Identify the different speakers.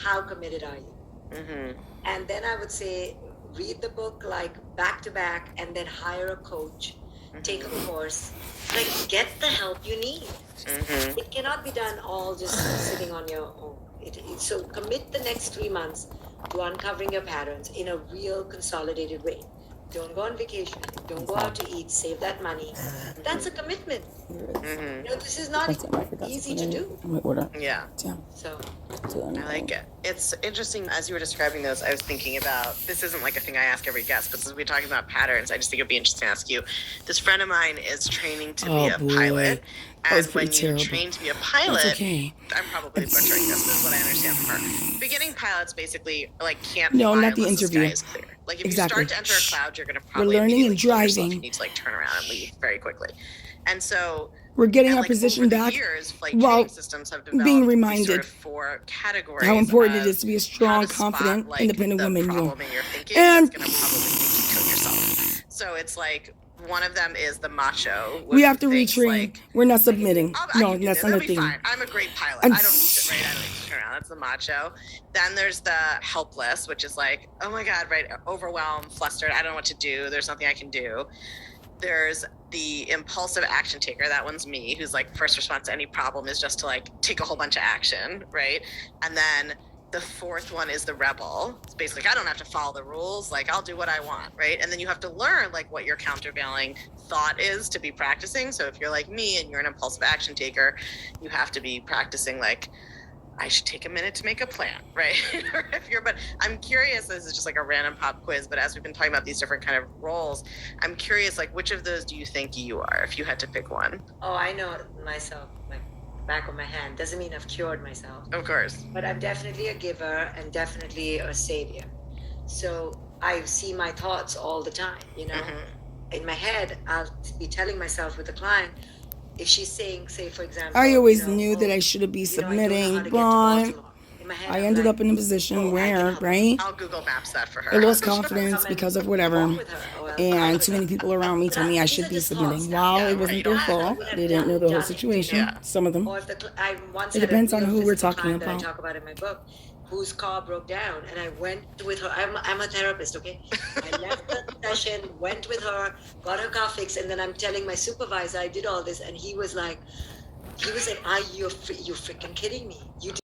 Speaker 1: how committed are you?
Speaker 2: Mm-hmm.
Speaker 1: And then I would say, read the book like back to back, and then hire a coach, take a course, like get the help you need.
Speaker 2: Mm-hmm.
Speaker 1: It cannot be done all just sitting on your own. So commit the next 3 months to uncovering your patterns in a real consolidated way. Don't go on vacation. Don't go out to eat. Save that money. That's a commitment.
Speaker 2: Mm-hmm.
Speaker 1: You know, this is not easy to do.
Speaker 2: Yeah.
Speaker 1: So
Speaker 2: I like it. It's interesting. As you were describing those, I was thinking about, this isn't like a thing I ask every guest, but since we're talking about patterns, I just think it'd be interesting to ask you. This friend of mine is training to be a pilot. And when you train to be a pilot, I'm probably butchering this. This is what I understand from her. Beginning pilots basically like can't fly
Speaker 3: not the
Speaker 2: unless
Speaker 3: interview.
Speaker 2: the sky is clear. Like if you start to enter a cloud, you're going to probably
Speaker 3: learning
Speaker 2: immediately
Speaker 3: and
Speaker 2: kill yourself.
Speaker 3: driving.
Speaker 2: You need to like turn around and leave very quickly. And so
Speaker 3: we're getting
Speaker 2: and
Speaker 3: our
Speaker 2: like
Speaker 3: position
Speaker 2: over the
Speaker 3: back
Speaker 2: years, flight
Speaker 3: while
Speaker 2: training systems have developed
Speaker 3: being
Speaker 2: these
Speaker 3: reminded
Speaker 2: sort of 4 categories
Speaker 3: how important
Speaker 2: of
Speaker 3: it is to be a
Speaker 2: how
Speaker 3: strong,
Speaker 2: to
Speaker 3: confident,
Speaker 2: spot, like,
Speaker 3: independent
Speaker 2: the
Speaker 3: woman.
Speaker 2: problem in your thinking
Speaker 3: And
Speaker 2: that's going to probably make you kill yourself. So it's like one of them is the macho.
Speaker 3: we have to retrain.
Speaker 2: Like,
Speaker 3: we're not submitting.
Speaker 2: No,
Speaker 3: that's not a thing.
Speaker 2: Fine. I'm a great pilot. I don't need to, right? I don't need to turn around. That's the macho. Then there's the helpless, which is like, oh my God, right? Overwhelmed, flustered. I don't know what to do. There's nothing I can do. There's the impulsive action taker. That one's me, who's like first response to any problem is just to like take a whole bunch of action, right? And then the 4th one is the rebel. It's basically like, I don't have to follow the rules. Like I'll do what I want, right? And then you have to learn like what your countervailing thought is to be practicing. So if you're like me and you're an impulsive action taker, you have to be practicing like, I should take a minute to make a plan, right? But I'm curious, this is just like a random pop quiz, but as we've been talking about these different kind of roles, I'm curious, like, which of those do you think you are, if you had to pick one?
Speaker 1: Oh, I know myself, like back of my hand. Doesn't mean I've cured myself.
Speaker 2: Of course.
Speaker 1: But I'm definitely a giver and definitely a savior. So I see my thoughts all the time, you know? In my head, I'll be telling myself with a client, if she's saying, say, for example,
Speaker 3: I always knew that I should be submitting, but I ended up in a position where, right?
Speaker 2: I'll Google Maps that for her.
Speaker 3: I lost confidence because of whatever. And too many people around me told me I should be submitting. While it wasn't their fault, they didn't know the whole situation. Some of them. It depends on who we're talking about.
Speaker 1: I talk about in my book, whose car broke down, and I went with her. I'm a therapist, okay? I left the session, went with her, got her car fixed, and then I'm telling my supervisor I did all this, and he was like, are you freaking kidding me? You